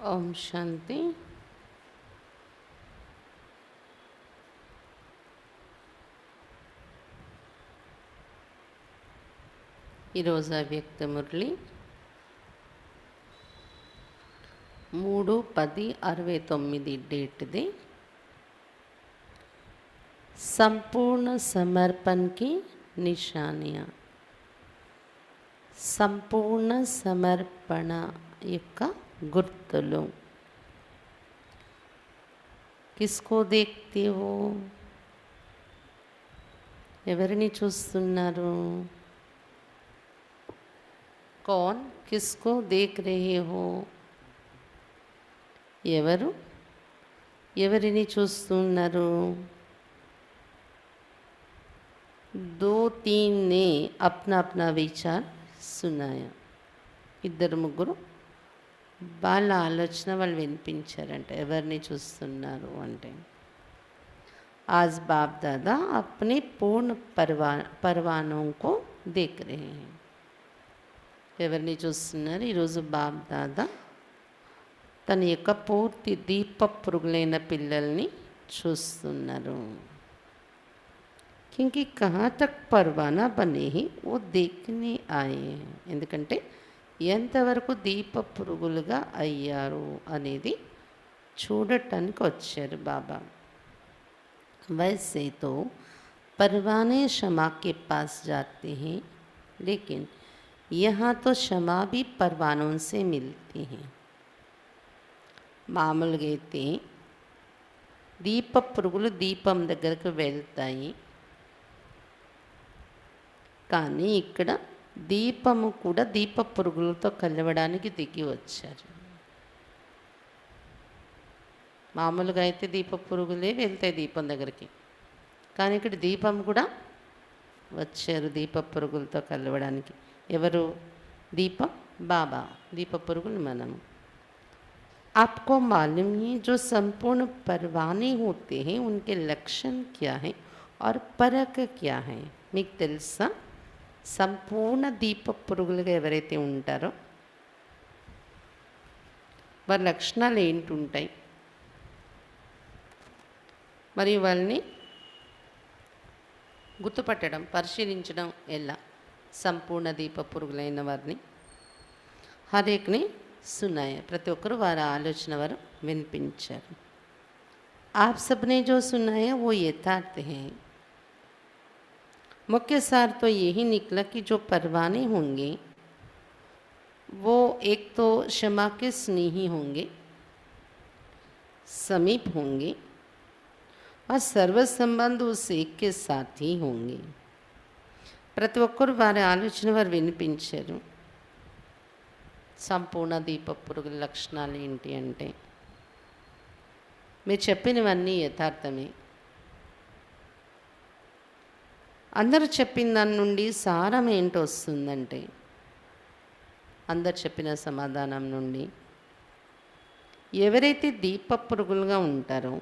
ఓం శాంతి. ఈరోజు అవ్యక్త మురళి 3/10/69 డేట్ది. సంపూర్ణ సమర్పణ की నిశానియా. సంపూర్ణ సమర్పణ యొక్క గుర్తులు. కిస్కో దేఖ్తే హో? ఎవరిని చూస్తున్నారు? कौन किसको देख रहे हो? ఎవరు ఎవరిని చూస్తున్నారు? 2-3 ने अपना अपना विचार सुनाया. ఇద్దరు ముగ్గురు వాళ్ళ ఆలోచన వాళ్ళు వినిపించారంట. ఎవరిని చూస్తున్నారు అంటే, आज बाप दादा अपने पूर्ण परवानों को देख रहे हैं. ఎవరిని చూస్తున్నారు? ఈరోజు బాప్ దాదా తన యొక్క పూర్తి దీప పురుగులైన పిల్లల్ని చూస్తున్నారు. क्योंकि कहाँ तक परवाना बने ही वो देखने आए हैं. ఎందుకంటే ఎంతవరకు దీప పురుగులుగా అయ్యారు అనేది చూడటానికి వచ్చారు బాబా. वैसे तो परवाने क्षमा के पास जाते हैं, लेकिन यहाँ तो क्षमा भी परवानों से मिलती है. మామూలుగా అయితే దీప పురుగులు దీపం దగ్గరకు వెళ్తాయి, కానీ ఇక్కడ దీపము కూడా దీప పురుగులతో కలవడానికి దిగి వచ్చారు. మామూలుగా అయితే దీప పురుగులే వెళ్తాయి దీపం దగ్గరికి, కానీ ఇక్కడ దీపం కూడా వచ్చారు దీప పురుగులతో కలవడానికి. ఎవరు? దీపం బాబా, దీప పురుగులు మనము. आपको मालूम है जो संपूर्ण परवाने होते हैं उनके लक्षण क्या है और परक क्या है? మీకు తెలుసా? సంపూర్ణ దీప పురుగులుగా ఎవరైతే ఉంటారో వారి లక్షణాలు ఏంటుంటాయి, మరియు వాళ్ళని గుర్తుపట్టడం, పరిశీలించడం ఎలా? సంపూర్ణ దీప పురుగులైన వారిని హరేక్ని సునాయ, ప్రతి ఒక్కరు వారి ఆలోచన వారు వినిపించారు. आप सबने जो सुनाया वो यथार्थ है. मुख्य सार तो यही निकला कि जो परवाने होंगे वो एक तो क्षमा के स्नेही होंगे, समीप होंगे और सर्व संबंध उस एक के साथ ही होंगे. ప్రతి ఒక్కరు వారి ఆలోచన వారు వినిపించారు. సంపూర్ణ దీప పురుగుల లక్షణాలు ఏంటి అంటే, మీరు చెప్పినవన్నీ యథార్థమే. అందరూ చెప్పిన దాని నుండి సారం ఏంటో వస్తుందంటే, అందరు చెప్పిన సమాధానం నుండి ఎవరైతే దీప పురుగులుగా ఉంటారో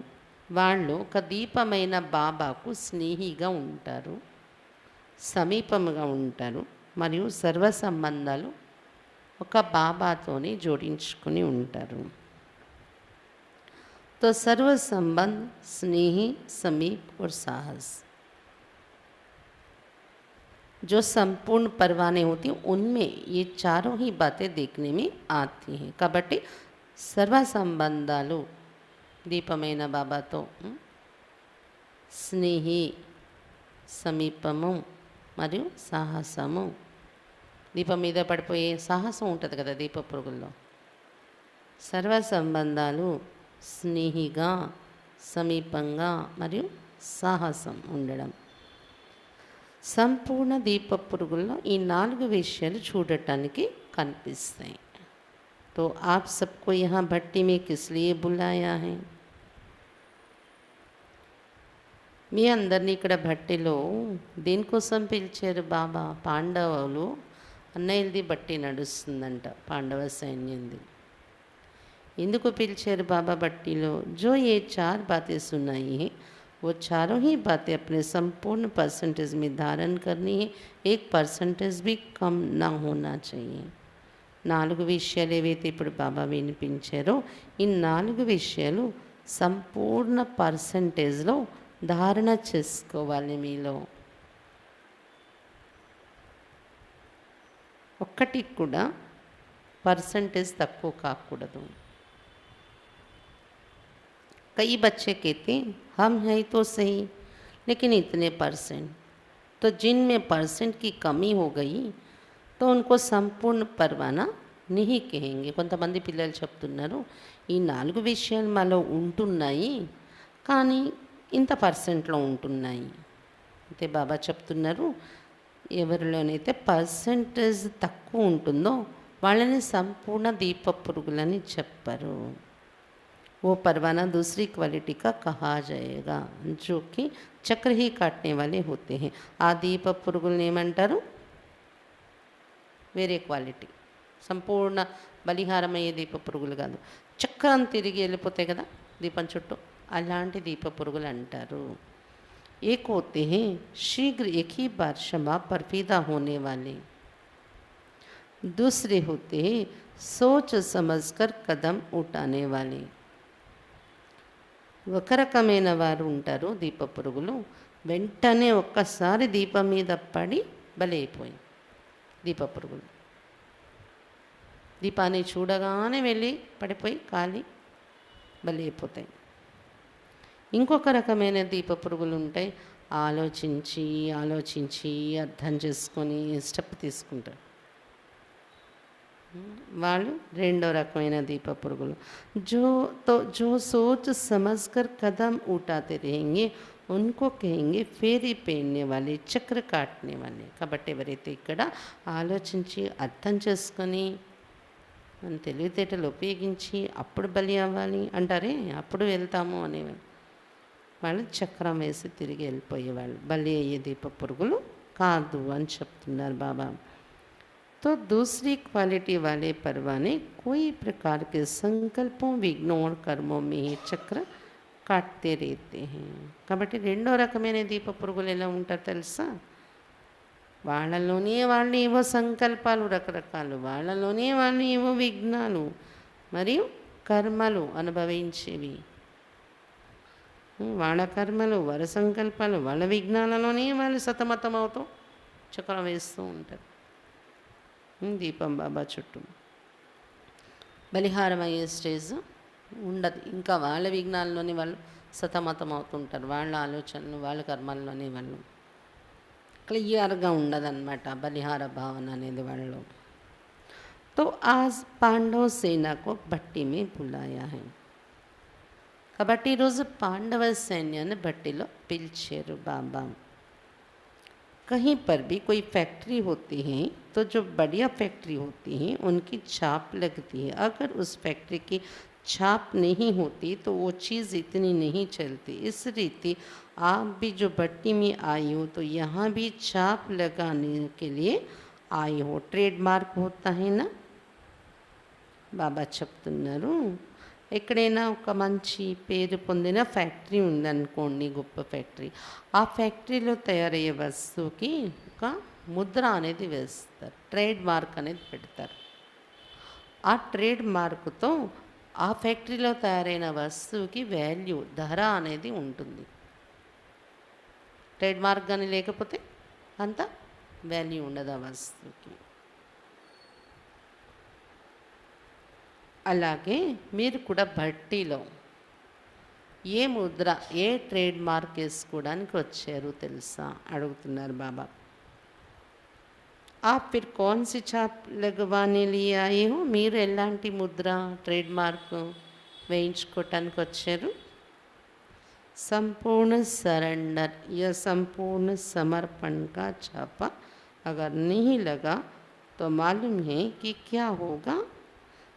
వాళ్ళు ఒక దీపమైన బాబాకు స్నేహిగా ఉంటారు, సమీపముగా ఉంటారు, మరియు సర్వ సంబంధాలు ఒక బాబాతోనే జోడించుకుని ఉంటారు. तो सर्व संबंध, स्नेही, समीप और साहस जो संपूर्ण परवाने होती हैं उनमें ये चारों ही बातें देखने में आती हैं. కాబట్టి సర్వ సంబంధాలు దీపమైన బాబాతో, స్నేహి, సమీపము మరియు సాహసము. దీపం మీద పడిపోయే సాహసం ఉంటుంది కదా దీప పురుగుల్లో. సర్వ సంబంధాలు స్నేహిగా, సమీపంగా మరియు సాహసం ఉండడం. సంపూర్ణ దీప పురుగుల్లో ఈ 4 విషయాలు చూడటానికి కనిపిస్తాయి. तो आप सबको यहाँ भट्टी में किस लिए बुलाया है? మీ అందరినీ ఇక్కడ భట్టిలో దేనికోసం పిలిచారు బాబా? పాండవులు అన్నయ్యది బట్టి నడుస్తుందంట, పాండవ సైన్యంది. ఎందుకు పిలిచారు బాబా బట్టిలో? जो ये 4 बातें सुनाई हैं वो चारों ही बातें अपने संपूर्ण परसेंटेज में धारण करनी है. 1% भी कम ना होना चाहिए. 4 విషయాలు ఏవైతే ఇప్పుడు బాబా వినిపించారో ఈ 4 విషయాలు సంపూర్ణ పర్సంటేజ్లో ధారణ చేసుకోవాలి. మీలో ఒక్కటి కూడా परसेंटेज तक्को काकूडदु. कई बच्चे कहते हैं हम हैं तो सही लेकिन इतने परसेंट, तो जिनमें परसेंट की कमी हो गई तो उनको संपूर्ण परवाना नहीं कहेंगे. కొంతమంది పిల్లలు చెప్తున్నారు ఈ 4 విషయాలు మాలో ఉంటున్నాయి కానీ ఇంత పర్సెంట్లో ఉంటున్నాయి. అయితే బాబా చెప్తున్నారు ఎవరిలోనైతే పర్సెంటేజ్ తక్కువ ఉంటుందో వాళ్ళని సంపూर्ण దీప పురుగులని చెప్పరు. वो परवाना दूसरी क्वालिटी का कहा जाएगा जो कि चक्र ही काटने वाले होते हैं. आ दीप పురుగుల్ని ఏమంటారు? వేరే క్వాలిటీ, సంపూర్ణ బలిహారమయ్యే దీప పురుగులు కాదు, చక్రం తిరిగి వెళ్ళిపోతాయి కదా దీపం చుట్టూ, అలాంటి దీప పురుగులు అంటారు. एक होते हैं शीघ्र एक ही बार क्षमा पर पैदा होने वाले, दूसरे होते हैं सोच समझकर कदम उठाने वाले. ఒక రకమైన వారు ఉంటారు దీప పురుగులు, వెంటనే ఒక్కసారి దీపం మీద పడి బలైపోయి దీప పురుగులు దీపాన్ని చూడగానే వెళ్ళి పడిపోయి కాలి బలైపోతాయి. ఇంకొక రకమైన దీప పురుగులు ఉంటాయి, ఆలోచించి ఆలోచించి అర్థం చేసుకొని స్టెప్ తీసుకుంటారు, వాళ్ళు రెండో రకమైన దీప పురుగులు. जो सोच समझकर कदम उठाते रहेंगे उनको कहेंगे फेरी पेरने वाले, చక్ర కాటనే వాళ్ళే. కాబట్టి ఎవరైతే ఇక్కడ ఆలోచించి అర్థం చేసుకొని మన తెలివితేటలు ఉపయోగించి అప్పుడు బలి అవ్వాలి అంటారే, అప్పుడు వెళ్తాము అనేవాళ్ళు, వాళ్ళు చక్రం వేసి తిరిగి వెళ్ళిపోయేవాళ్ళు, బలి అయ్యే దీప పురుగులు కాదు అని చెప్తున్నారు బాబా. तो दूसरी क्वालिटी वाले परवाने कोई प्रकार के संकल्पों विघ्नों और कर्मों में ही चक्र काटते रहते हैं. కాబట్టి రెండో రకమైన దీప పురుగులు ఎలా ఉంటారు తెలుసా? వాళ్ళలోనే వాళ్ళు ఏవో సంకల్పాలు రకరకాలు, వాళ్ళలోనే వాళ్ళు ఏవో విఘ్నాలు మరియు కర్మలు అనుభవించేవి, వాళ్ళ కర్మలు వాళ్ళ సంకల్పాలు వాళ్ళ విఘ్నాలలోనే వాళ్ళు సతమతం అవుతూ చక్రం వేస్తూ ఉంటారు దీపం బాబా చుట్టూ. బలిహారం అయ్యే స్టేజ్ ఉండదు, ఇంకా వాళ్ళ విఘ్నాల్లోనే వాళ్ళు సతమతం అవుతుంటారు, వాళ్ళ ఆలోచనలు వాళ్ళ కర్మల్లోనే వాళ్ళు క్లియర్గా ఉండదన్నమాట బలిహార భావన అనేది వాళ్ళు. तो आज पांडव सेना को भट्टी में बुलाया है. కాబట్టి ఈరోజు పాండవ సైన్యాన్ని భట్టిలో పిలిచారు బాబా. कहीं पर भी कोई फैक्ट्री होती है तो जो बढ़िया फैक्ट्री होती है उनकी छाप लगती है. अगर उस फैक्ट्री की छाप नहीं होती तो वो चीज़ इतनी नहीं चलती. इस रीति आप भी जो भट्टी में आई हो तो यहाँ भी छाप लगाने के लिए आई हो. ट्रेडमार्क होता है ना. బాబా చెప్తున్నారు ఎక్కడైనా ఒక మంచి పేరు పొందిన ఫ్యాక్టరీ ఉందనుకోండి, గొప్ప ఫ్యాక్టరీ, ఆ ఫ్యాక్టరీలో తయారయ్యే వస్తువుకి ఒక ముద్ర అనేది వేస్తారు, ట్రేడ్ మార్క్ అనేది పెడతారు. ఆ ట్రేడ్ మార్కుతో ఆ ఫ్యాక్టరీలో తయారైన వస్తువుకి వాల్యూ, ధర అనేది ఉంటుంది. ట్రేడ్ మార్క్ కానీ లేకపోతే అంత వాల్యూ ఉండదు ఆ వస్తువుకి. అలాగే మీరు కూడా భట్టీలో ఏ ముద్ర, ఏ ట్రేడ్ మార్క్ వేసుకోవడానికి వచ్చారు తెలుసా అడుగుతున్నారు బాబా. आप फिर कौन सी छाप लगवाने लिए आए हो? మీరు ఎలాంటి ముద్ర, ట్రేడ్ మార్క్ వేయించుకోవటానికి వచ్చారు? संपूर्ण सरेंडर या संपूर्ण समर्पण का छापा अगर नहीं लगा तो मालूम है कि क्या होगा.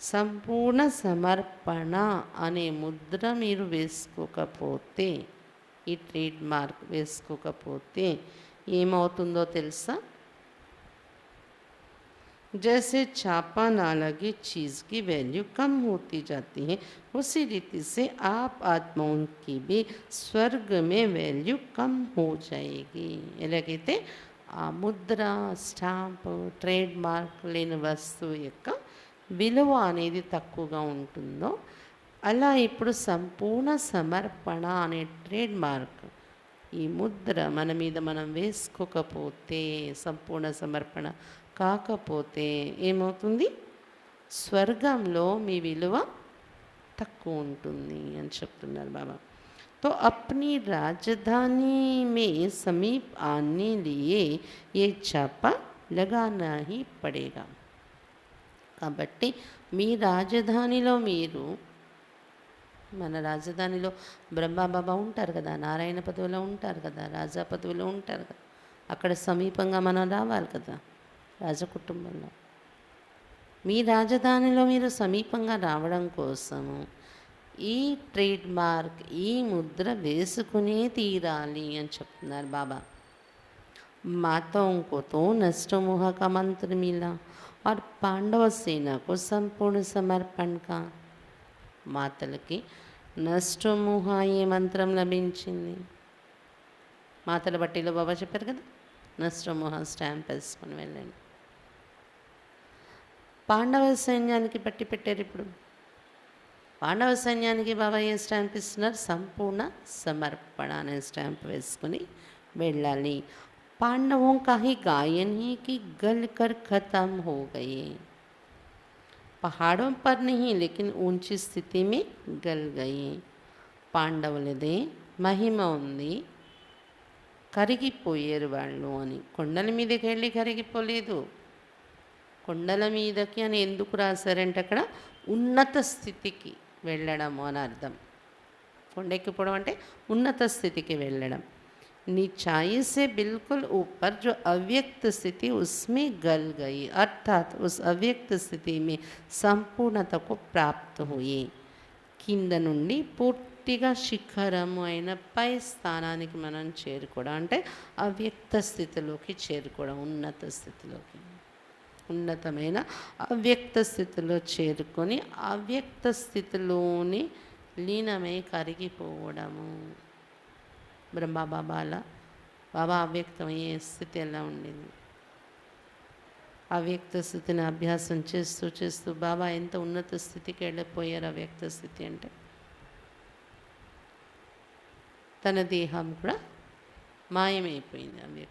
సంపూర్ణ సమర్పణ అనే ముద్ర మీరు వేసుకోకపోతే, ఈ ట్రేడ్ మార్క్ వేసుకోకపోతే ఏమవుతుందో తెలుసా? जैसे छापा ना लगे चीज़ की वैल्यू कम होती जाती है, उसी रीति से आप आत्माओं की भी स्वर्ग में वैल्यू कम हो जाएगी. ఎలాగైతే ఆ ముద్ర, స్టాంప్, ట్రేడ్ మార్క్ లేని వస్తువు యొక్క విలువ అనేది తక్కువగా ఉంటుందో, అలా ఇప్పుడు సంపూర్ణ సమర్పణ అనే ట్రేడ్ మార్క్, ఈ ముద్ర మన మీద మనం వేసుకోకపోతే, సంపూర్ణ సమర్పణ కాకపోతే ఏమవుతుంది? స్వర్గంలో మీ విలువ తక్కువ ఉంటుంది అని చెప్తున్నారు బాబా. तो अपनी राजधानी में समीप आने लिए ये छापा लगाना ही पड़ेगा. కాబట్టి మీ రాజధానిలో మీరు, మన రాజధానిలో బ్రహ్మబాబా ఉంటారు కదా, నారాయణ పదవిలో ఉంటారు కదా, రాజా పదవిలో ఉంటారు కదా, అక్కడ సమీపంగా మనం రావాలి కదా రాజకుటుంబంలో. మీ రాజధానిలో మీరు సమీపంగా రావడం కోసము ఈ ట్రేడ్ మార్క్, ఈ ముద్ర వేసుకునే తీరాలి అని చెప్తున్నారు బాబా. माताओं को तो नष्टमोह का मंत्र मिला और पांडव सेना को संपूर्ण समर्पण का. మాతలకి నష్టమోహ అయ్యే మంత్రం లభించింది. మాతల బట్టిలో బాబా చెప్పారు కదా, నష్టమోహ స్టాంప్ వేసుకొని వెళ్ళండి. పాండవ సైన్యానికి పట్టి పెట్టారు. ఇప్పుడు పాండవ సైన్యానికి బాబా ఏ స్టాంప్ ఇస్తున్నారు? సంపూర్ణ సమర్పణ అనే స్టాంప్ వేసుకుని వెళ్ళాలి. पांडवों का ही गायन ही कि गल कर खत्म हो गए. पहाड़ों पर नहीं लेकिन ऊंची स्थिति में गल गए. పాండవులదే మహిమ ఉంది, కరిగిపోయారు వాళ్ళు అని. కొండల మీదకి వెళ్ళి కరిగిపోలేదు. కొండల మీదకి అని ఎందుకు రాశారంటే అక్కడ ఉన్నత స్థితికి వెళ్ళడము అని అర్థం. కొండెక్కిపోవడం అంటే ఉన్నత స్థితికి వెళ్ళడం. नीचाई से बिल्कुल ऊपर जो अव्यक्त स्थिति उसमें गल गई, अर्थात उस अव्यक्त स्थिति में संपूर्णता को प्राप्त हुई. కింద నుండి పూర్తిగా శిఖరము అయిన పై స్థానానికి మనం చేరుకోవడం అంటే అవ్యక్త స్థితిలోకి చేరుకోవడం, ఉన్నత స్థితిలోకి, ఉన్నతమైన అవ్యక్త స్థితిలో చేరుకొని అవ్యక్త స్థితిలోని లీనమై కరిగిపోవడము. బ్రహ్మబాబాల బాబా అవ్యక్తమయ్యే స్థితి ఎలా ఉండింది? అవ్యక్త స్థితిని అభ్యాసం చేస్తూ చేస్తూ బాబా ఎంత ఉన్నత స్థితికి వెళ్ళిపోయారు. అవ్యక్త స్థితి అంటే తన దేహం కూడా మాయమైపోయింది.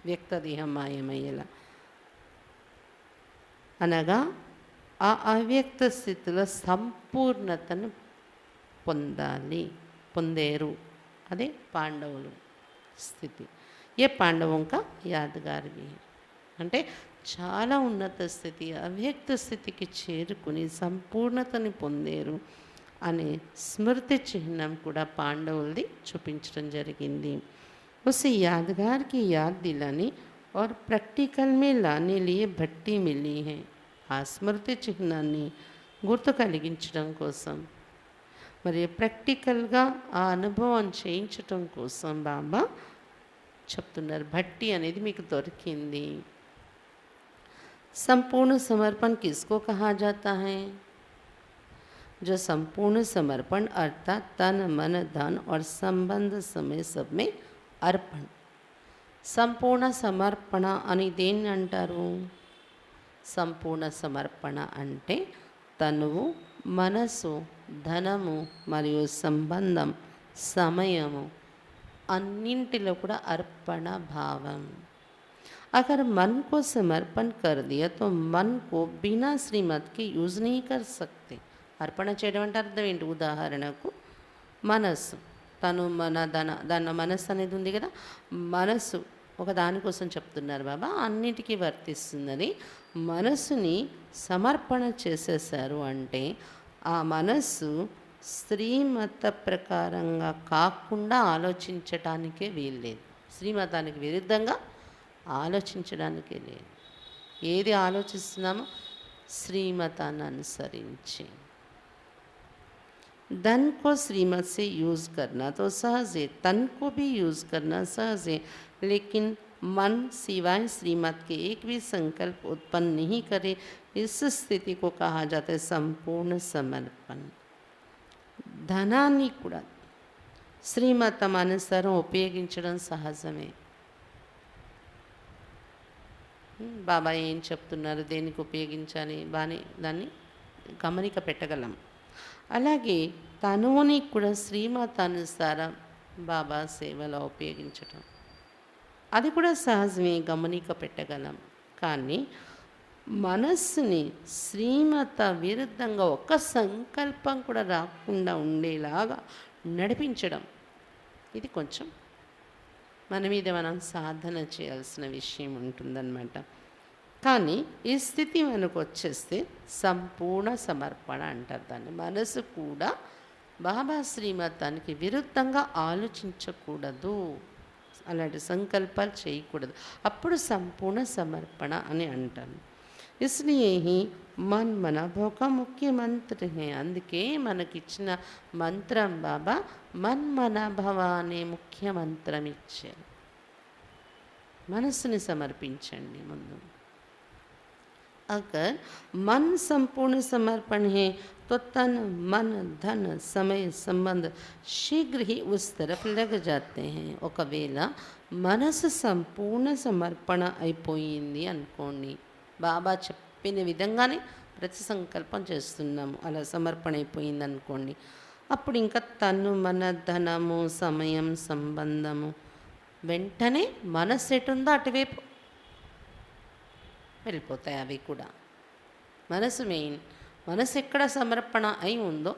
వ్యక్త దేహం మాయమయ్యేలా అనగా ఆ అవ్యక్త స్థితిలో సంపూర్ణతను పొందేరు. అదే పాండవులు స్థితి. ఏ పాండవంక యాదగారి అంటే చాలా ఉన్నత స్థితి, అవ్యక్త స్థితికి చేరుకుని సంపూర్ణతని పొందేరు అనే స్మృతి చిహ్నం కూడా పాండవులది చూపించడం జరిగింది. उस यादगार की याद दिलाने और प्रैक्टिकल में लाने लिए भट्टी मिली है. ఆ స్మృతి చిహ్నాన్ని గుర్తు కలిగించడం కోసం, మరి ప్రాక్టికల్గా ఆ అనుభవం చేయించటం కోసం బాబా చెప్తున్నారు భట్టి అనేది మీకు దొరికింది. संपूर्ण समर्पण किसको कहा जाता है? जो संपूर्ण समर्पण अर्थात तन मन धन और संबंध समय सब में अर्पण. సంపూర్ణ సమర్పణ అని దేన్ని అంటారు? సంపూర్ణ సమర్పణ అంటే తనువు, మనసు, ధనము మరియు సంబంధం, సమయము అన్నింటిలో కూడా అర్పణ భావం. अगर मन को समर्पण कर दिया तो मन को बिना श्रीमत के यूज़ नहीं कर सकते. అర్పణ చేయడం అంటే అర్థం ఏంటి? ఉదాహరణకు మనస్సు, తను మన దాని మనస్సు అనేది ఉంది కదా, మనస్సు ఒక దానికోసం చెప్తున్నారు బాబా, అన్నిటికీ వర్తిస్తున్నది. మనస్సుని సమర్పణ చేసేసారు అంటే ఆ మనస్సు శ్రీమత ప్రకారంగా కాకుండా ఆలోచించటానికే వీల్లేదు. శ్రీమతానికి విరుద్ధంగా ఆలోచించడానికే లేదు. ఏది ఆలోచిస్తున్నామో శ్రీమతాన్ని అనుసరించి. धन को श्रीमत से यूज़ करना तो सहज है, तन को भी यूज़ करना सहज है, लेकिन मन सिवाय श्रीमत के एक भी संकल्प उत्पन्न नहीं करे, इस स्थिति को कहा जाता है संपूर्ण समर्पण. ధనాన్ని కూడా శ్రీమతం అనుసారం ఉపయోగించడం సహజమే. బాబా ఏం చెప్తున్నారు, దేనికి ఉపయోగించాలి, బాని దాన్ని గమనిక పెట్టగలం. అలాగే తనువుని కూడా శ్రీమతానుసారం బాబా సేవలో ఉపయోగించటం, అది కూడా సహజమే, గమనిక పెట్టగలం. కానీ మనస్సుని శ్రీమత విరుద్ధంగా ఒక్క సంకల్పం కూడా రాకుండా ఉండేలాగా నడిపించడం, ఇది కొంచెం మన మీద మనం సాధన చేయాల్సిన విషయం ఉంటుందన్నమాట. కానీ ఈ స్థితి మనకు వచ్చేస్తే సంపూర్ణ సమర్పణ అంటారు దాన్ని. మనసు కూడా బాబా శ్రీమతానికి విరుద్ధంగా ఆలోచించకూడదు, అలాంటి సంకల్పాలు చేయకూడదు. అప్పుడు సంపూర్ణ సమర్పణ అని అంటాను. इसलिए ही मन मना भव का मुख्य मंत्र है. అందుకే మనకిచ్చిన మంత్రం బాబా మన్ మన భవ అనే ముఖ్య మంత్రం ఇచ్చారు. మనసుని సమర్పించండి ముందు. अगर मन संपूर्ण समर्पण है तो तन मन धन समय संबंध शीघ्र ही उस तरफ लग जाते हैं. ఒకవేళ మనసు సంపూర్ణ సమర్పణ అయిపోయింది అనుకోండి, బాబా చెప్పిన విధంగానే ప్రతి సంకల్పం చేస్తున్నాము, అలా సమర్పణ అయిపోయింది అనుకోండి, అప్పుడు ఇంకా తను మన ధనము సమయం సంబంధము వెంటనే మనసు ఎటుందో అటువైపు వెళ్ళిపోతాయి. అవి కూడా మనసు మెయిన్. మనసు ఎక్కడ సమర్పణ అయి ఉందో,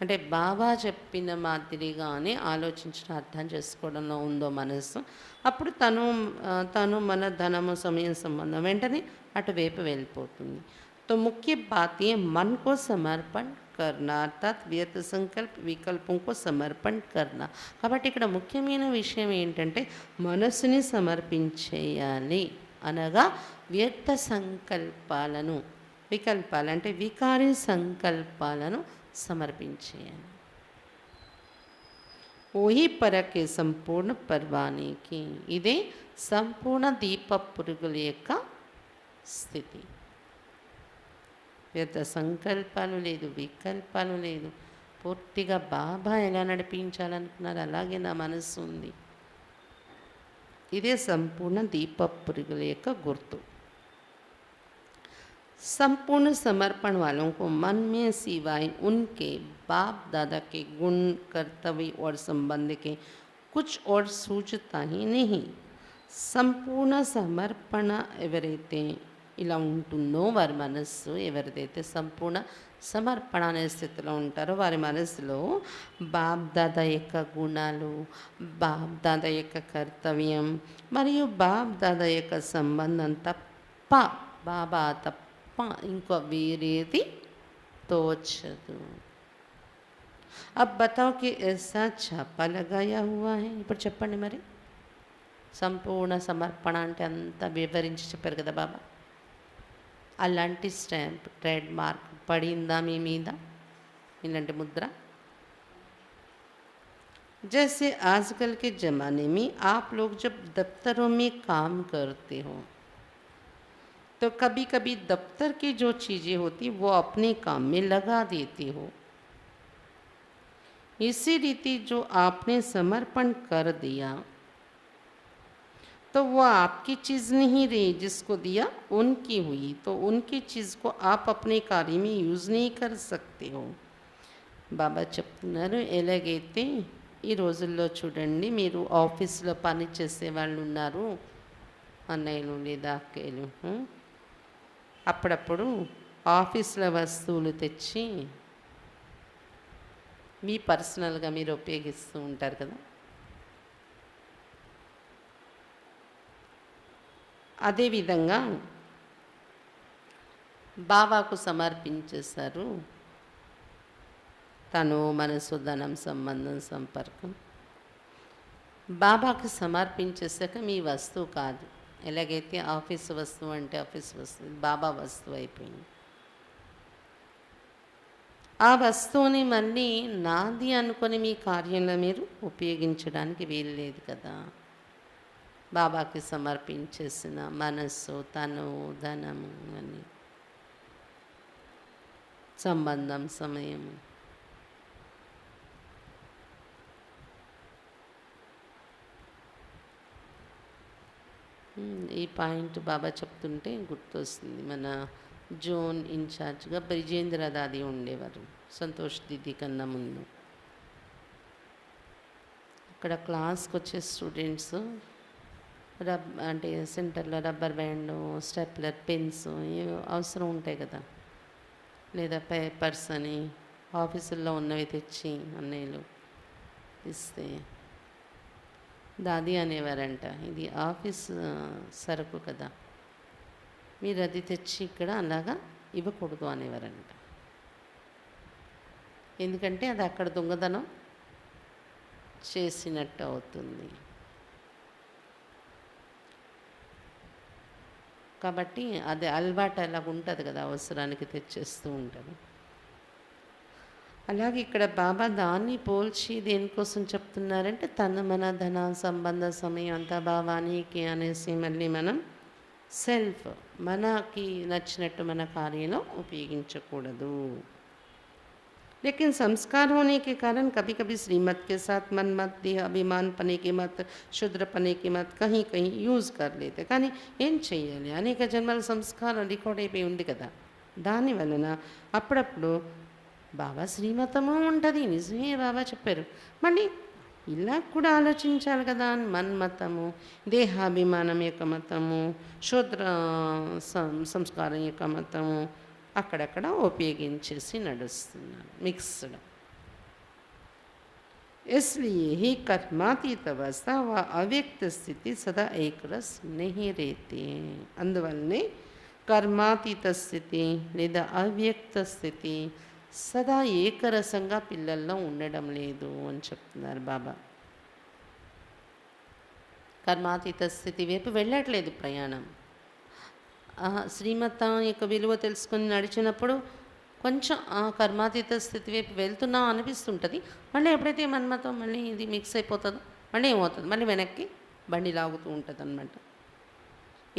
అంటే బాబా చెప్పిన మాదిరిగానే ఆలోచించడం, అర్థం చేసుకోవడంలో ఉందో మనసు, అప్పుడు తను మన ధనము సమయం సంబంధం వెంటనే అటువైపు వెళ్ళిపోతుంది. तो मुख्य बात ये मन को समर्पण करना, अर्थात व्यर्थ संकल्प विकल्पों को समर्पण करना. కాబట్టి ఇక్కడ ముఖ్యమైన విషయం ఏంటంటే మనసుని సమర్పించేయాలి అనగా వ్యర్థ సంకల్పాలను, వికల్పాలు అంటే వికారి సంకల్పాలను సమర్పించేయాలి. ఓహి పరకే సంపూర్ణ పర్వానికి, ఇదే సంపూర్ణ దీప పురుగుల యొక్క స్థితి. వ్యర్థ సంకల్పాలు లేదు, వికల్పాలు లేదు, పూర్తిగా బాబా ఎలా నడిపించాలనుకున్నారు అలాగే నా మనస్సు ఉంది. ఇదే సంపూర్ణ దీప పురుగుల యొక్క గుర్తు. संपूर्ण समर्पण वालों को मन में सिवाय उनके बाप दादा के गुण कर्तव्य और संबंध के कुछ और सूझता ही नहीं. సంపూర్ణ సమర్పణ ఎవరైతే ఇలా ఉంటుందో వారి మనస్సు, ఎవరిదైతే సంపూర్ణ సమర్పణ అనే స్థితిలో ఉంటారో వారి మనసులో బాప్ దాదా యొక్క గుణాలు, బాప్ దాదా యొక్క కర్తవ్యం మరియు బాప్ దాదా యొక్క సంబంధం తప్ప, బాబా తప్ప ఇంకో వేరేది తోచదు. अब बताओ कि ऐसा छापा लगाया हुआ है. ఇప్పుడు చెప్పండి మరి, సంపూర్ణ సమర్పణ అంటే అంతా వివరించి చెప్పారు కదా బాబా. అలాంటి స్టాంప్, ట్రేడ్ మార్క్ పడిందా మీ మీద, ఇలాంటి ముద్ర? जैसे आजकल के ज़माने में आप लोग जब दफ्तरों में काम करते हो तो कभी कभी दफ्तर की जो चीज़ें होती वो अपने काम में लगा देते हो. इसी रीति जो आपने समर्पण कर दिया तो वो आपकी चीज़ नहीं रही, जिसको दिया उनकी हुई, तो उनकी चीज़ को आप अपने कार्य में यूज़ नहीं कर सकते हो. బాబా చెప్తున్నారు, ఎలాగైతే ఈ రోజుల్లో చూడండి, మీరు ఆఫీస్లో పని చేసే వాళ్ళు ఉన్నారు, అన్నయ్యలు లేదా అక్కయ్యలు, అప్పుడప్పుడు ఆఫీస్లో వస్తువులు తెచ్చి మీ పర్సనల్గా మీరు ఉపయోగిస్తూ ఉంటారు కదా. అదేవిధంగా బాబాకు సమర్పించేశారు తను, మనసు, ధనం, సంబంధం, సంపర్కం. బాబాకు సమర్పించేసాక మీ వస్తువు కాదు. ఎలాగైతే ఆఫీస్ వస్తువు అంటే ఆఫీస్ వస్తువు, బాబా వస్తువు అయిపోయింది. ఆ వస్తువుని మళ్ళీ నాది అనుకొని మీ కార్యంలో మీరు ఉపయోగించడానికి వీలు లేదు కదా. బాబాకి సమర్పించేసిన మనస్సు, తను, ధనము అని, సంబంధం, సమయము, ఈ పాయింట్ బాబా చెప్తుంటే గుర్తొస్తుంది. మన జోన్ ఇన్ఛార్జ్గా బ్రిజేంద్ర దాది ఉండేవారు సంతోష్ దీది కన్నా ముందు. అక్కడ క్లాస్కి వచ్చే స్టూడెంట్స్ అంటే సెంటర్లో రబ్బర్ బ్యాండ్, స్టెప్లర్, పెన్స్ అవసరం ఉంటాయి కదా, లేదా పేపర్స్ అని ఆఫీసుల్లో ఉన్నవి తెచ్చి అన్నయ్యలు ఇస్తే దాది అనేవారంట, ఇది ఆఫీస్ సరుకు కదా, మీరు అది తెచ్చి ఇక్కడ అలాగా ఇవ్వకూడదు అనేవారంట. ఎందుకంటే అది అక్కడ దొంగతనం చేసినట్టు అవుతుంది. కాబట్టి అది అలవాటు అలాగ ఉంటుంది కదా, అవసరానికి తెచ్చేస్తూ ఉంటారు. అలాగే ఇక్కడ బాబా దాన్ని పోల్చి దేనికోసం చెప్తున్నారంటే తన మన ధన సంబంధ సమయం అంతా భావానికి అనేసి మళ్ళీ మనం సెల్ఫ్ మనకి నచ్చినట్టు మన కార్యంలో ఉపయోగించకూడదు. लेकिन संस्कार होने के कारण कभी कभी श्रीमत के साथ मन मत, देह अभिमान पने के मत, शुद्र पने के मत कहीं कहीं యూజ్ कर लेते. కానీ ఏం చెయ్యాలి, అనేక జన్మల సంస్కారం రికార్డ్ అయిపోయి ఉంది కదా, దాని వలన అప్పుడప్పుడు బాబా శ్రీమతము ఉంటుంది, నిజమే బాబా చెప్పారు, మళ్ళీ ఇలా కూడా ఆలోచించాలి కదా. మన్మతము, దేహాభిమానం యొక్క మతము, శూద్ర సంస్కారం యొక్క మతము అక్కడక్కడ ఉపయోగించేసి నడుస్తున్నారు, మిక్స్డ్. इसलिए ही कर्मातीत अवस्था व अव्यक्त స్థితి సదా ఏకరస్ नहीं रहते हैं. అందువల్లనే కర్మాతీత స్థితి లేదా అవ్యక్త స్థితి సదా ఏకరసంగా పిల్లల్లో ఉండడం లేదు అని చెప్తున్నారు బాబా. కర్మాతీత స్థితి వైపు వెళ్ళట్లేదు ప్రయాణం. శ్రీమతం యొక్క విలువ తెలుసుకొని నడిచినప్పుడు కొంచెం కర్మాతీత స్థితి వైపు వెళ్తున్నాం అనిపిస్తుంటుంది. మళ్ళీ ఎప్పుడైతే మన్మతం మళ్ళీ ఇది మిక్స్ అయిపోతుందో మళ్ళీ ఏమవుతుంది, మళ్ళీ వెనక్కి బండి లాగుతూ ఉంటుంది అన్నమాట.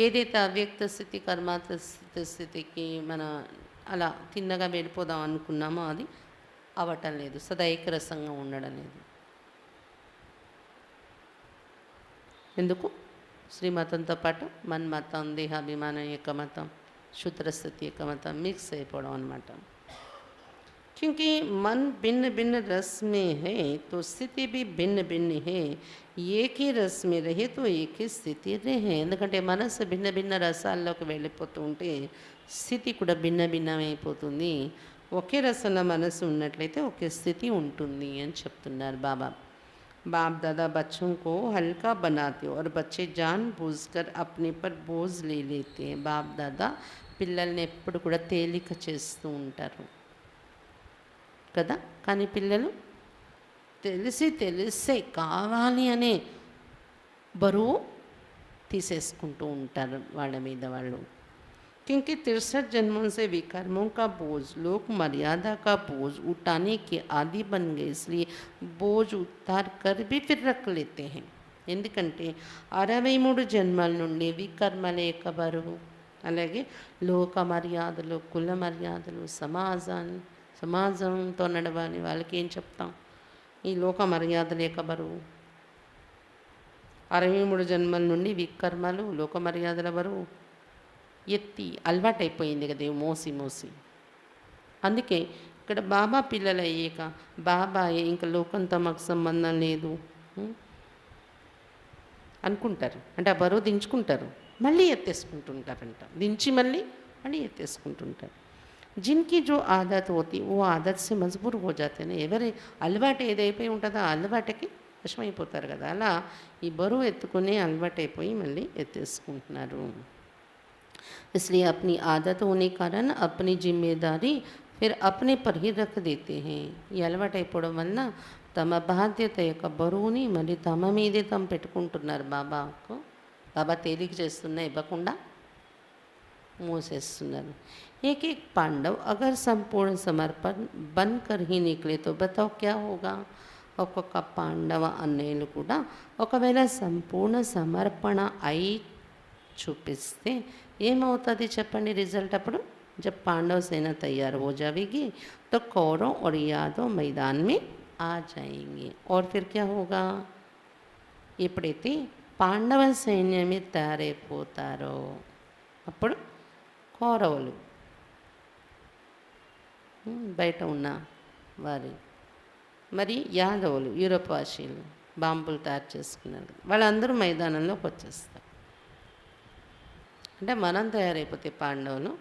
ఏదైతే అవ్యక్త స్థితి కర్మాతీత స్థితికి మన అలా తిన్నగా వెళ్ళిపోదాం అనుకున్నామో అది అవ్వటం లేదు, సదా ఏకరసంగా ఉండడం లేదు. ఎందుకు? శ్రీమతంతో పాటు మన్మతం, దేహాభిమానం యొక్క మతం, శూద్రస్థితి యొక్క మతం మిక్స్ అయిపోవడం అన్నమాట. क्योंकि मन भिन्न भिन्न रस में है तो स्थिति भी भिन्न भिन्न है. एक ही रस में रहे तो एक ही స్థితి रहे. ఎందుకంటే మనసు భిన్న భిన్న రసాల్లోకి వెళ్ళిపోతూ ఉంటే స్థితి కూడా భిన్న భిన్నమైపోతుంది. ఒకే రసంలో మనసు ఉన్నట్లయితే ఒకే స్థితి ఉంటుంది అని చెప్తున్నారు బాబా. बाप दादा बच्चों को हल्का बनाते हो और बच्चे जानबूझकर अपने पर बोझ ले लेते हैं. बाप दादा పిల్లల్ని ఎప్పుడు కూడా తేలిక చేస్తూ ఉంటారు కదా, కానీ పిల్లలు తెలిసే కావాలి అనే బరువు తీసేసుకుంటూ ఉంటారు వాళ్ళ మీద వాళ్ళు. क्योंकि 63 जन्मों से विकर्मों का बोझ, लोक मर्यादा का बोझ उठाने के आदि बन गए, इसलिए बोझ उतार कर भी फिर रख लेते हैं. ఎందుకంటే 63 జన్మల నుండి వికర్మల యొక్క బరువు, అలాగే లోక మర్యాదలు, కుల మర్యాదలు, సమాజంతో నడవాలి, వాళ్ళకి ఏం చెప్తాం, ఈ లోక మర్యాదల యొక్క బరువు 63 జన్మల నుండి వికర్మలు, లోక మర్యాదల బరువు ఎత్తి అలవాటైపోయింది కదా మోసి మోసి. అందుకే ఇక్కడ బాబా పిల్లలు అయ్యాక బాబాయే ఇంకా లోకంతో మాకు సంబంధం లేదు అనుకుంటారు. అంటే ఆ బరువు దించుకుంటారు, మళ్ళీ ఎత్తేసుకుంటుంటారంట, దించి మళ్ళీ ఎత్తేసుకుంటుంటారు. జిన్కి జో ఆదత్ హోతి ఓ ఆదత్ సే మజ్బూర్ హో జాతే. ఎవరి అలవాటు ఏదైపోయి ఉంటుందో ఆ అలవాటుకి వశమైపోతారు కదా, అలా ఈ బరువు ఎత్తుకునే అలవాటైపోయి మళ్ళీ ఎత్తేసుకుంటున్నారు. इसलिए अपनी आदत होने कारण अपनी जिम्मेदारी फिर अपने पर ही रख देते हैं. ఈ అలవాటు అయిపోవడం వలన తమ బాధ్యత యొక్క బరువుని మళ్ళీ తమ మీదే తమ పెట్టుకుంటున్నారు. బాబా తేలిక చేస్తున్నా ఇవ్వకుండా మోసేస్తున్నారు. एक एक पांडव अगर संपूर्ण समर्पण बनकर ही निकले तो बताओ क्या होगा. ఒక్కొక్క పాండవ అన్నయ్యలు కూడా ఒకవేళ సంపూర్ణ సమర్పణ అయి చూపిస్తే ఏమవుతుంది చెప్పండి రిజల్ట్ అప్పుడు. जब पांडव सेना तैयार हो जाएगी तो कौरव और यादव मैदान में आ जाएंगे. और फिर क्या होगा, ఎప్పుడైతే పాండవ సైన్యమే తయారైపోతారో అప్పుడు కౌరవులు బయట ఉన్న వారి మరి యాదవులు యూరోప్ వాసీలు బాంబులు తయారు చేసుకున్నారు, వాళ్ళందరూ మైదానంలోకి వచ్చేస్తారు. అంటే మనం తయారైపోతే పాండవులు,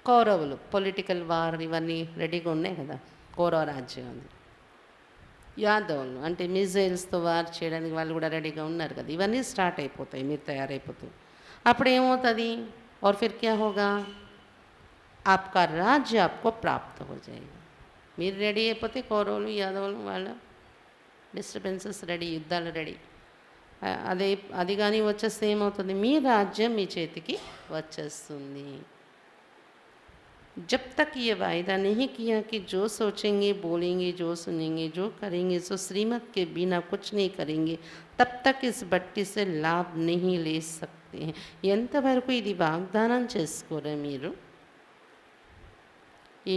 కౌరవులు పొలిటికల్ వార్ ఇవన్నీ రెడీగా ఉన్నాయి కదా, కౌరవ రాజ్యం అది. యాదవులు అంటే మిజైల్స్తో వార్ చేయడానికి వాళ్ళు కూడా రెడీగా ఉన్నారు కదా, ఇవన్నీ స్టార్ట్ అయిపోతాయి మీరు తయారైపోతూ. అప్పుడు ఏమవుతుంది? और फिर क्या होगा? आपका राज्य आपको प्राप्त हो जाएगा. మీరు రెడీ అయిపోతే కౌరవులు యాదవులు వాళ్ళ డిస్టర్బెన్సెస్ రెడీ, యుద్ధాలు రెడీ. అది కానీ వచ్చేస్తే ఏమవుతుంది? మీ రాజ్యం మీ చేతికి వచ్చేస్తుంది. जब तक ये वायदा नहीं किया कि जो सोचेंगे बोलेंगे जो सुनेंगे जो करेंगे सो श्रीमत के बिना कुछ नहीं करेंगे, तब तक इस बट्टी से लाभ नहीं ले सकते हैं. ఎంతవరకు ఇది వాగ్దానం చేసుకోరా మీరు?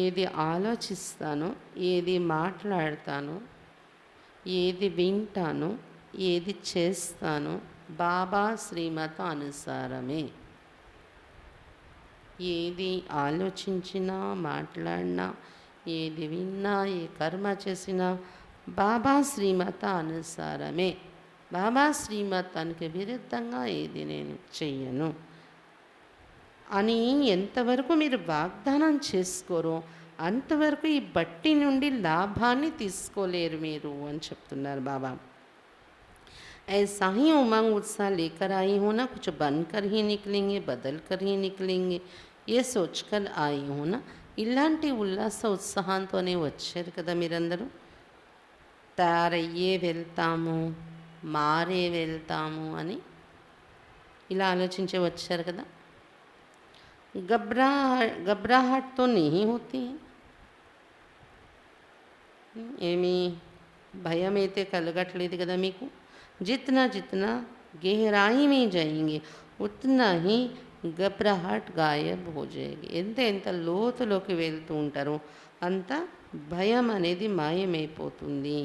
ఏది ఆలోచిస్తానో, ఏది మాట్లాడతానో, ఏది వింటానో, ఏది చేస్తానో బాబా శ్రీమత అనుసారమే. ఏది ఆలోచించినా మాట్లాడినా, ఏది విన్నా, ఏ కర్మ చేసినా బాబా శ్రీమత అనుసారమే. బాబా శ్రీమతానికి విరుద్ధంగా ఏది నేను చెయ్యను అని ఎంతవరకు మీరు వాగ్దానం చేసుకోరో అంతవరకు ఈ బట్టి నుండి లాభాన్ని తీసుకోలేరు మీరు అని చెప్తున్నారు బాబా. ऐसा ही उमंग उत्साह लेकर आई हूँ ना, कुछ बनकर ही निकलेंगे, बदल कर ही निकलेंगे, ये सोचकर आई हूँ ना. ఇలాంటి ఉల్లాస ఉత్సాహంతోనే వచ్చారు కదా మీరందరూ. తయారయ్యే వెళ్తాము, మారే వెళ్తాము అని ఇలా ఆలోచించే వచ్చారు కదా. घबराहट तो नहीं होती. ఏమీ భయం అయితే కలగట్లేదు కదా మీకు. जितना जितना गहराई में जाएंगे उतना ही घबराहट गायब हो जाएगी. ఎంత ఎంత లోతులోకి వెళ్తూ ఉంటారో అంత భయం అనేది మాయమైపోతుంది.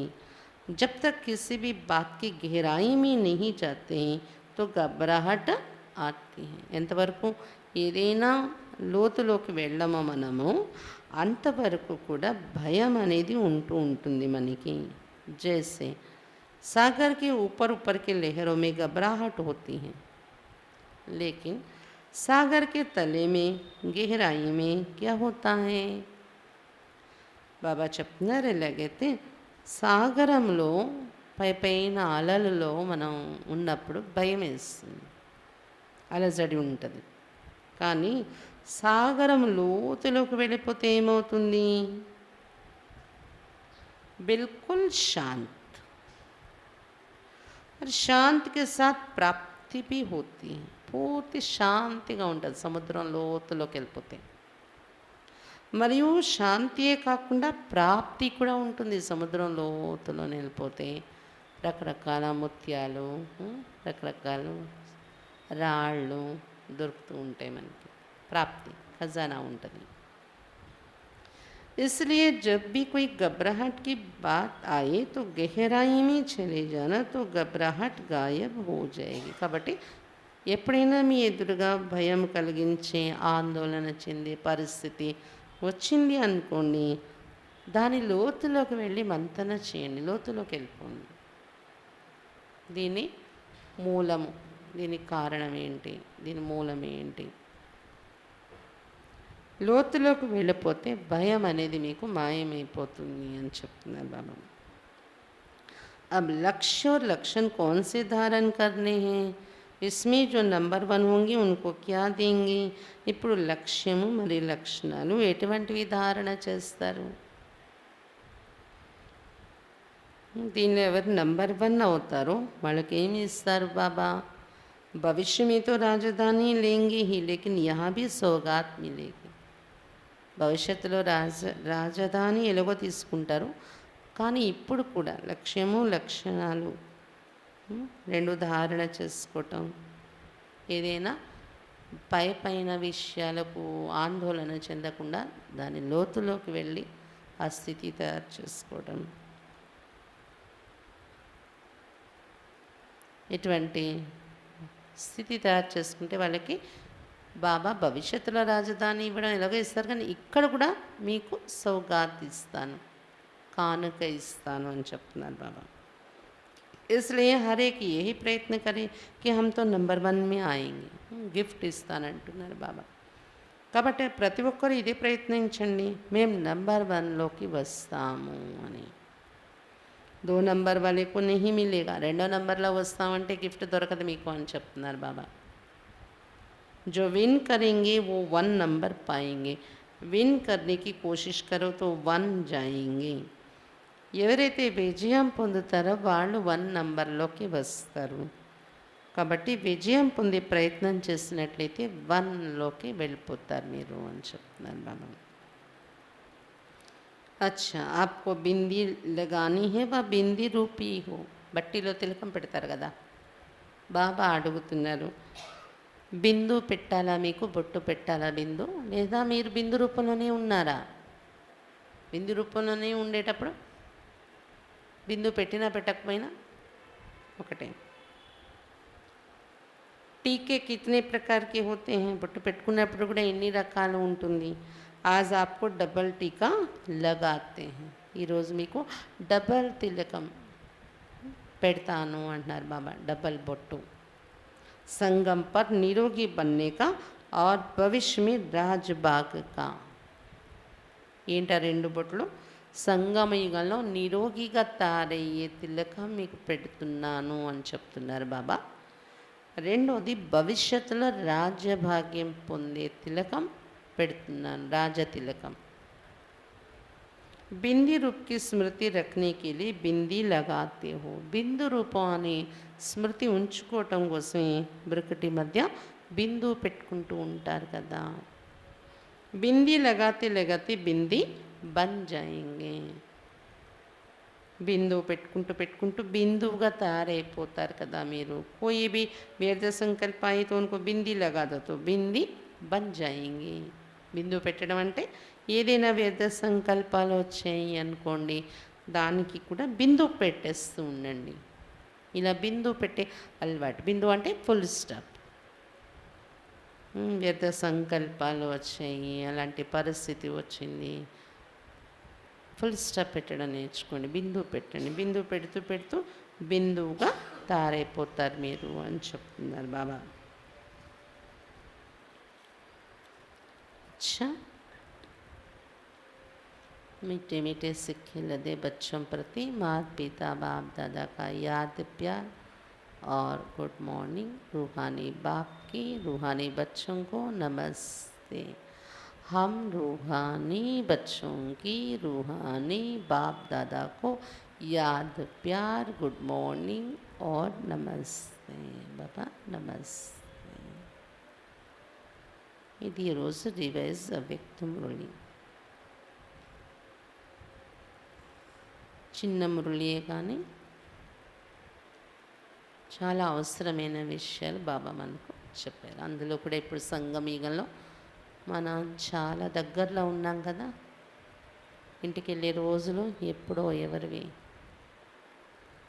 जब तक किसी भी बात की गहराई में नहीं जाते हैं तो घबराहट आती है. ఎంతవరకు ఏదైనా లోతులోకి వెళ్ళమో మనము అంతవరకు కూడా భయం అనేది ఉంటూ ఉంటుంది మనకి. जैसे सागर के ऊपर ऊपर के लहरों में घबराहट होती है, लेकिन सागर के तले में गहराई में क्या होता है? బాబా చెప్తున్నారు ఎలాగైతే సాగరంలో పైన అలలలో మనం ఉన్నప్పుడు భయం వేస్తుంది, అలజడి ఉంటుంది. కానీ సాగరం లోతులోకి వెళ్ళిపోతే ఏమవుతుంది? బిల్కుల్ శాంత్. और शांति के साथ प्राप्ति भी होती है. పూర్తి శాంతిగా ఉంటుంది సముద్రం లోతులోకి వెళ్ళిపోతే. మరియు శాంతియే కాకుండా ప్రాప్తి కూడా ఉంటుంది సముద్రం లోతులో వెళ్ళిపోతే. రకరకాల ముత్యాలు, రకరకాల రాళ్ళు దొరుకుతూ ఉంటాయి మనకి. ప్రాప్తి ఖజానా ఉంటుంది. इसलिए जब भी कोई घबराहट की बात आए तो गहराई में चले जाना, तो घबराहट गायब हो जाएगी. కాబట్టి ఎప్పుడైనా మీ ఎదురుగా భయం కలిగించే ఆందోళన చెందే పరిస్థితి వచ్చింది అనుకోండి, దాని లోతులోకి వెళ్ళి మంతన చేయండి, లోతులోకి వెళ్ళిపోండి. దీని మూలము, దీని కారణం ఏంటి, దీని మూలం ఏంటి, లోతులోకి వెళ్ళిపోతే భయం అనేది మీకు మాయమైపోతుంది అని చెప్తున్నారు బాబా. अब लक्ष्य और लक्षण कौन से धारण करने हैं? इसमें जो नंबर 1 होंगे उनको क्या देंगे? ఇప్పుడు లక్ష్యము మరి లక్షణాలు ఎటువంటివి ధారణ చేస్తారు? దీనిలో ఎవరు నంబర్ 1 అవుతారో వాళ్ళకి ఏమి ఇస్తారు బాబా? भविष्य में तो राजधानी लेंगे ही, लेकिन यहाँ भी सौगात मिलेगी. భవిష్యత్తులో రాజధాని ఎలాగో తీసుకుంటారు, కానీ ఇప్పుడు కూడా లక్ష్యము లక్షణాలు రెండు ధారణ చేసుకోవటం, ఏదైనా పైన విషయాలకు ఆందోళన చెందకుండా దాని లోతులోకి వెళ్ళి ఆ స్థితి తయారు చేసుకోవడం. ఇటువంటి స్థితి తయారు చేసుకుంటే వాళ్ళకి బాబా భవిష్యత్తులో రాజధాని ఇవ్వడం ఎలాగో ఇస్తారు, కానీ ఇక్కడ కూడా మీకు సౌగాత్ ఇస్తాను, కానుక ఇస్తాను అని చెప్తున్నారు బాబా. इसलिए हर एक यही प्रयत्न करें कि हम तो नंबर 1 में आएंगे, గిఫ్ట్ ఇస్తానంటున్నారు బాబా. కాబట్టి ప్రతి ఒక్కరు ఇదే ప్రయత్నించండి, మేము నంబర్ 1లోకి వస్తాము అని. 2 నంబర్ వాళ్ళకు नहीं मिलेगा, 2వ నంబర్లో వస్తామంటే గిఫ్ట్ దొరకదు మీకు అని చెప్తున్నారు బాబా. जो विन करेंगे वो 1 नंबर पाएंगे, विन करने की कोशिश करो तो 1 जाएंगे. ఎవరైతే విజయం పొందుతారో వాళ్ళు 1 నంబర్లోకి వస్తారు. కాబట్టి విజయం పొందే ప్రయత్నం చేసినట్లయితే 1లోకి వెళ్ళిపోతారు మీరు అని చెప్తున్నారు బాబా. అచ్చా, ఆప్కో బిందీ లగానీ హే వా బిందీ రూపీ హో, బట్టీలో తిలకం పెడతారు కదా, బాబా అడుగుతున్నారు బిందు పెట్టాలా మీకు, బొట్టు పెట్టాలా బిందు, లేదా మీరు బిందు రూపంలోనే ఉన్నారా? బిందు రూపంలోనే ఉండేటప్పుడు బిందు పెట్టినా పెట్టకపోయినా ఒకటే. టీకే కితనే ప్రకార్ కే హోతే హై, బొట్టు పెట్టుకున్నప్పుడు కూడా ఎన్ని రకాలు ఉంటుంది. ఆజ్ ఆప్కో డబల్ టీకా లగాతే హై, ఈరోజు మీకు డబల్ తిలకం పెడతాను అంటున్నారు బాబా, డబల్ బొట్టు. संगम पर निरोगी बनने का और भविष्य में राजबाग का. ఏంట 2 బొట్లు, సంగమ యుగంలో నిరోగిగా తయారయ్యే తిలకం మీకు పెడుతున్నాను అని చెప్తున్నారు బాబా. రెండోది భవిష్యత్తులో రాజ్యభాగ్యం పొందే తిలకం పెడుతున్నాను, రాజతిలకం. బింది రూప్ కి స్మృతి రఖనే కే లియే బింది లగాతే హో, బిందు రూపం అనే స్మృతి ఉంచుకోవటం కోసమే బ్రకటి మధ్య బిందు పెట్టుకుంటూ ఉంటారు కదా. బింది లగాతే లగాతే బింది బన్ జాయేంగే, బిందు పెట్టుకుంటూ పెట్టుకుంటూ బిందువుగా తయారైపోతారు కదా మీరు. కోయి भी व्यर्थ संकल्प आए तो उनको बिंदी लगा दो तो बिंदी बन जाएंगे. బిందు పెట్టడం అంటే ఏదైనా వ్యర్థ సంకల్పాలు వచ్చాయి అనుకోండి, దానికి కూడా బిందు పెట్టేస్తూ ఉండండి. ఇలా బిందు పెట్టే అలవాటు, బిందు అంటే ఫుల్ స్టాప్. వ్యర్థ సంకల్పాలు వచ్చాయి, అలాంటి పరిస్థితి వచ్చింది, ఫుల్ స్టాప్ పెట్టడం నేర్చుకోండి, బిందు పెట్టండి. బిందు పెడుతూ పెడుతూ బిందువుగా తయారైపోతారు మీరు అని చెప్తున్నారు బాబా. अच्छा, मीठे मीठे सिक्के लदे बच्चों प्रति माता पिता बाप दादा का याद प्यार और गुड मॉर्निंग. रूहानी बाप की रूहानी बच्चों को नमस्ते. हम रूहानी बच्चों की रूहानी बाप दादा को याद प्यार, गुड मॉर्निंग और नमस्ते. बाबा नमस्ते. ఇది రోజు రివైజ్ అవ్యక్త మురళి. చిన్న మురళియే కానీ చాలా అవసరమైన విషయాలు బాబా మనకు చెప్పారు. అందులో కూడా ఇప్పుడు సంగమయుగంలో మనం చాలా దగ్గరలో ఉన్నాం కదా, ఇంటికి వెళ్ళే రోజులు ఎప్పుడో ఎవరివి,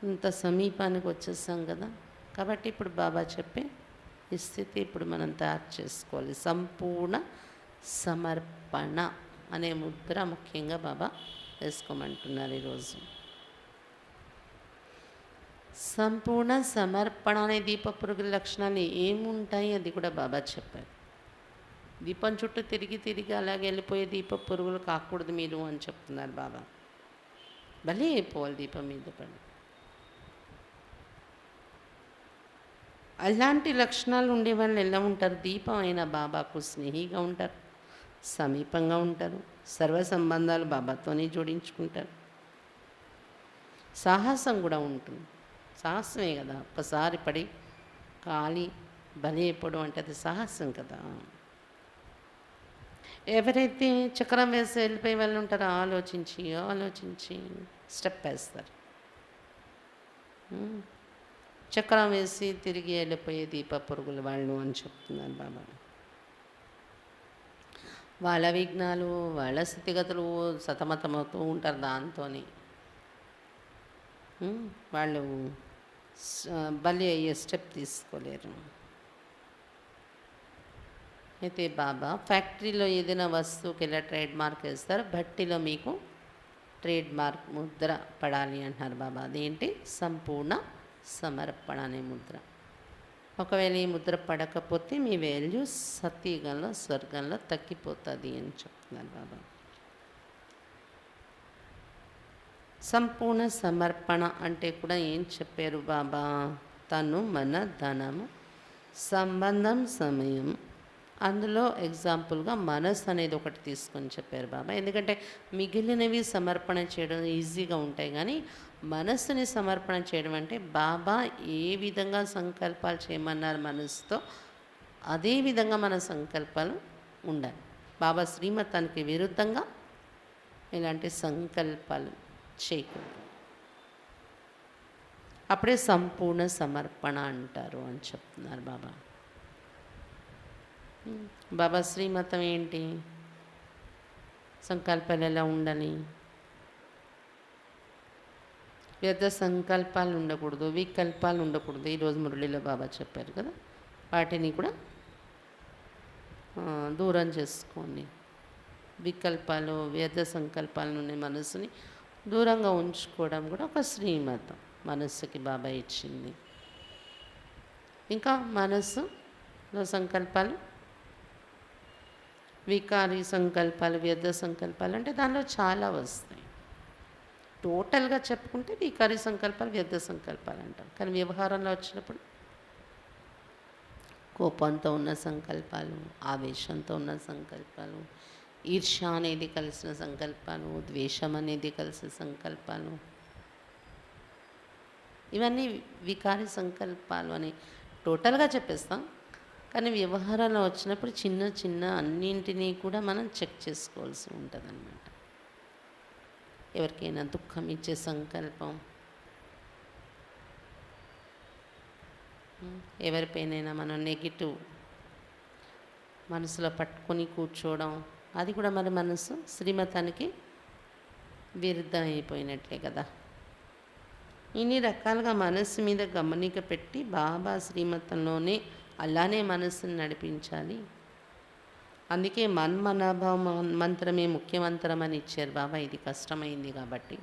ఇంత సమీపానికి వచ్చేసాం కదా. కాబట్టి ఇప్పుడు బాబా చెప్పే ఈ స్థితి ఇప్పుడు మనం తయారు చేసుకోవాలి. సంపూర్ణ సమర్పణ అనే ముద్ర ముఖ్యంగా బాబా వేసుకోమంటున్నారు ఈరోజు. సంపూర్ణ సమర్పణ అనే దీప పురుగుల లక్షణాలు ఏముంటాయి అది కూడా బాబా చెప్పారు. దీపం చుట్టూ తిరిగి తిరిగి అలాగే వెళ్ళిపోయే దీప పురుగులు కాకూడదు మీరు అని చెప్తున్నారు బాబా. భలే అయిపోవాలి దీపం మీద పడి. అలాంటి లక్షణాలు ఉండే వాళ్ళు ఎలా ఉంటారు? దీపం అయిన బాబాకు స్నేహిగా ఉంటారు, సమీపంగా ఉంటారు, సర్వ సంబంధాలు బాబాతోనే జోడించుకుంటారు. సాహసం కూడా ఉంటుంది. సాహసమే కదా, ఒక్కసారి పడి కాలి బలైపోవడం అంటే అది సాహసం కదా. ఎవరైతే చక్రం వేసి వెళ్ళిపోయే వాళ్ళు ఉంటారో ఆలోచించి ఆలోచించి స్టెప్ వేస్తారు. చక్రం వేసి తిరిగి వెళ్ళిపోయే దీప పురుగులు వాళ్ళు అని చెప్తున్నారు బాబా. వాళ్ళ విఘ్నాలు వాళ్ళ స్థితిగతులు సతమతమవుతూ ఉంటారు. దాంతో వాళ్ళు బలి అయ్యే స్టెప్ తీసుకోలేరు. అయితే బాబా ఫ్యాక్టరీలో ఏదైనా వస్తువుకి ఎలా ట్రేడ్ మార్క్ వేస్తారో భట్టిలో మీకు ట్రేడ్ మార్క్ ముద్ర పడాలి అంటున్నారు బాబా. అదేంటి? సంపూర్ణ సమర్పణ అనే ముద్ర. ఒకవేళ ఈ ముద్ర పడకపోతే మీ వాల్యూ సత్యుగంలో స్వర్గంలో తగ్గిపోతుంది అని చెప్తున్నారు బాబా. సంపూర్ణ సమర్పణ అంటే కూడా ఏం చెప్పారు బాబా? తను మన ధనము, సంబంధం, సమయం. అందులో ఎగ్జాంపుల్గా మనసు అనేది ఒకటి తీసుకొని చెప్పారు బాబా. ఎందుకంటే మిగిలినవి సమర్పణ చేయడం ఈజీగా ఉంటాయి, కానీ మనస్సుని సమర్పణ చేయడం అంటే బాబా ఏ విధంగా సంకల్పాలు చేయమన్నారు మనసుతో, అదే విధంగా మన సంకల్పాలు ఉండాలి. బాబా శ్రీమతానికి విరుద్ధంగా ఇలాంటి సంకల్పాలు చేయకూడదు. అప్పుడే సంపూర్ణ సమర్పణ అంటారు అని చెప్తున్నారు బాబా. బాబా శ్రీమతం ఏంటి? సంకల్పాలు ఎలా ఉండాలి? వ్యర్థ సంకల్పాలు ఉండకూడదు, వికల్పాలు ఉండకూడదు. ఈరోజు మురళిలో బాబా చెప్పారు కదా, వాటిని కూడా దూరం చేసుకోండి. వికల్పాలు, వ్యర్థ సంకల్పాల నుండి మనసుని దూరంగా ఉంచుకోవడం కూడా ఒక శ్రీమతం మనస్సుకి బాబా ఇచ్చింది. ఇంకా మనస్సులో సంకల్పాలు, వికారి సంకల్పాలు, వ్యర్థ సంకల్పాలు అంటే దానిలో చాలా వస్తాయి. టోటల్గా చెప్పుకుంటే వికారి సంకల్పాలు, వ్యర్థ సంకల్పాలు అంటాం. కానీ వ్యవహారంలో వచ్చినప్పుడు కోపంతో ఉన్న సంకల్పాలు, ఆవేశంతో ఉన్న సంకల్పాలు, ఈర్ష్య అనేది కలిసిన సంకల్పాలు, ద్వేషం అనేది కలిసిన సంకల్పాలు, ఇవన్నీ వికారి సంకల్పాలు అని టోటల్గా చెప్పేస్తాం. కానీ వ్యవహారాలు వచ్చినప్పుడు చిన్న చిన్న అన్నింటినీ కూడా మనం చెక్ చేసుకోవాల్సి ఉంటుంది అన్నమాట. ఎవరికైనా దుఃఖం ఇచ్చే సంకల్పం, ఎవరిపైనైనా మనం నెగిటివ్ మనసులో పట్టుకొని కూర్చోవడం, అది కూడా మరి మనసు శ్రీమతానికి విరుద్ధం అయిపోయినట్లే కదా. ఇన్ని రకాలుగా మనస్సు మీద గమనిక పెట్టి బాబా శ్రీమతంలోనే అలానే మనస్సును నడిపించాలి. అందుకే మన్మనాభావ మంత్రమే ముఖ్య మంత్రం అని ఇచ్చారు బాబా. ఇది కష్టమైంది కాబట్టి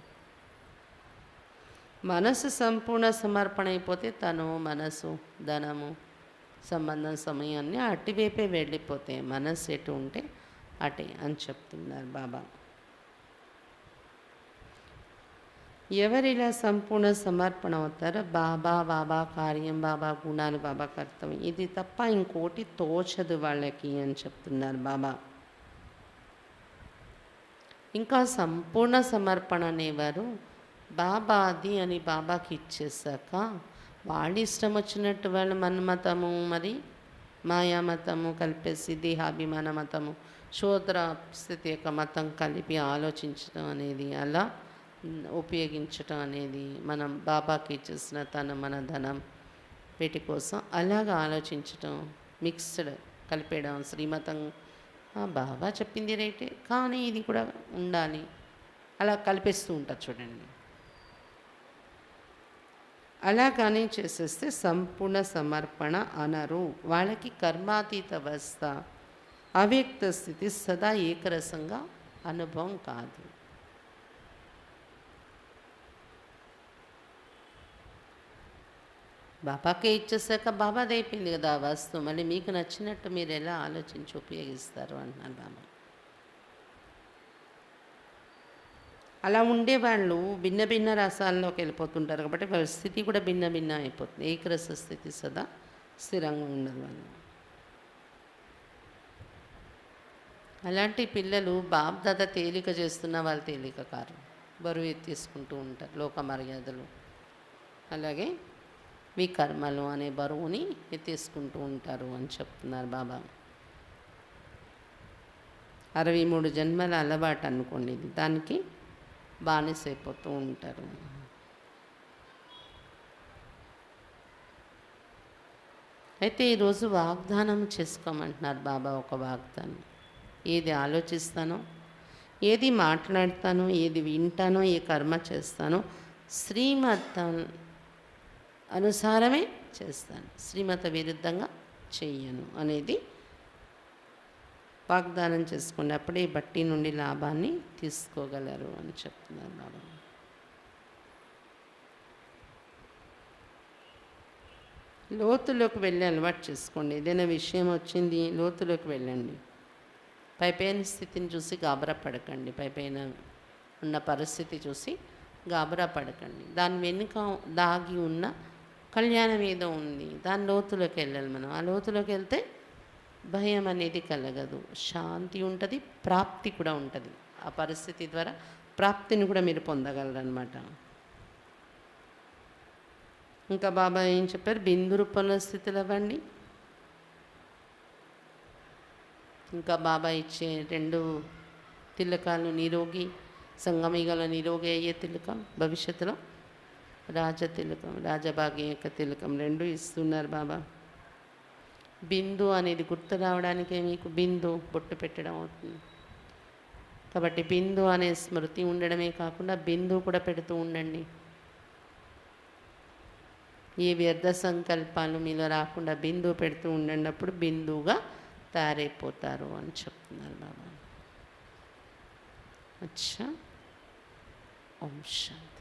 మనసు సంపూర్ణ సమర్పణ అయిపోతే తను, మనసు, ధనము, సంబంధం, సమయాన్ని అటువైపే వెళ్ళిపోతాయి. మనసు ఎటు ఉంటే అటే అని చెప్తున్నారు బాబా. ఎవరిలా సంపూర్ణ సమర్పణ అవుతారో బాబా, బాబా కార్యం, బాబా గుణాలు, బాబా కర్తవ్యం, ఇది తప్ప ఇంకోటి తోచదు వాళ్ళకి అని చెప్తున్నారు బాబా. ఇంకా సంపూర్ణ సమర్పణ అనేవారు బాబాది అని బాబాకి ఇచ్చేసాక వాళ్ళ ఇష్టం వచ్చినట్టు వాళ్ళు మన్మతము, మరి మాయామతము కలిపేసి దేహాభిమాన మతము, శూద్ర స్థితి యొక్క మతం కలిపి ఆలోచించడం అనేది, అలా ఉపయోగించటం అనేది, మనం బాబాకి ఇచ్చేసిన తన, మన ధనం, వీటి కోసం అలాగా ఆలోచించటం, మిక్స్డ్ కలిపేయడం. శ్రీమతం బాబా చెప్పింది రైటే, కానీ ఇది కూడా ఉండాలి, అలా కలిపేస్తూ ఉంటారు చూడండి. అలా కానీ చేసేస్తే సంపూర్ణ సమర్పణ అనరు. వాళ్ళకి కర్మాతీత అవస్థ, అవ్యక్త స్థితి సదా ఏకరసంగా అనుభవం కాదు. బాబాకే ఇచ్చేసాక బాబాది అయిపోయింది కదా ఆ వస్తువు, మళ్ళీ మీకు నచ్చినట్టు మీరు ఎలా ఆలోచించి ఉపయోగిస్తారు అంటున్నారు బాబా. అలా ఉండేవాళ్ళు భిన్న భిన్న రసాల్లోకి వెళ్ళిపోతుంటారు కాబట్టి వాళ్ళ స్థితి కూడా భిన్న భిన్న అయిపోతుంది. ఏకరస స్థితి సదా స్థిరంగా ఉండదు వాళ్ళు. అలాంటి పిల్లలు బాబ్ దాదా తేలిక చేస్తున్న వాళ్ళు తేలిక కారు, బరువు ఎత్తేసుకుంటూ ఉంటారు. లోక మర్యాదలు అలాగే మీ కర్మలు అనే బరువుని ఎత్తేసుకుంటూ ఉంటారు అని చెప్తున్నారు బాబా. 63 జన్మల అలవాటు అనుకోండి, దానికి బానిసైపోతూ ఉంటారు. అయితే ఈరోజు వాగ్దానం చేసుకోమంటున్నారు బాబా. ఒక వాగ్దానం, ఏది ఆలోచిస్తానో, ఏది మాట్లాడతానో, ఏది వింటానో, ఏ కర్మ చేస్తానో శ్రీమతం అనుసారమే చేస్తాను, శ్రీమత విరుద్ధంగా చెయ్యను అనేది వాగ్దానం చేసుకోండి, అప్పుడే ఈ బట్టి నుండి లాభాన్ని తీసుకోగలరు అని చెప్తున్నారు బాబా. లోతులోకి వెళ్ళి అలవాటు చేసుకోండి. ఏదైనా విషయం వచ్చింది, లోతులోకి వెళ్ళండి. పైపైన స్థితిని చూసి గాబరా పడకండి, పైపైన ఉన్న పరిస్థితి చూసి గాబరా పడకండి. దాని వెనుక దాగి ఉన్న కళ్యాణం ఏదో ఉంది, దాని లోతులోకి వెళ్ళాలి మనం. ఆ లోతులోకి వెళ్తే భయం అనేది కలగదు, శాంతి ఉంటుంది, ప్రాప్తి కూడా ఉంటుంది. ఆ పరిస్థితి ద్వారా ప్రాప్తిని కూడా మీరు పొందగలరు అన్నమాట. ఇంకా బాబా ఏం చెప్పారు? బిందు రూపంలో స్థితులు అవ్వండి. ఇంకా బాబా ఇచ్చే 2 తిలకాలు, నిరోగి సంగమిగల నిరోగి అయ్యే తిలకం, భవిష్యత్తులో రాజ తిలకం, రాజభాగ్యం యొక్క తిలకం 2 ఇస్తున్నారు బాబా. బిందు అనేది గుర్తు రావడానికే మీకు బిందు బొట్టు పెట్టడం అవుతుంది. కాబట్టి బిందు అనే స్మృతి ఉండడమే కాకుండా బిందు కూడా పెడుతూ ఉండండి. ఏ వ్యర్థ సంకల్పాలు మీలో రాకుండా బిందువు పెడుతూ ఉండండి, అప్పుడు బిందువుగా తయారైపోతారు అని చెప్తున్నారు బాబా. అచ్చా. ఓం శాంతి.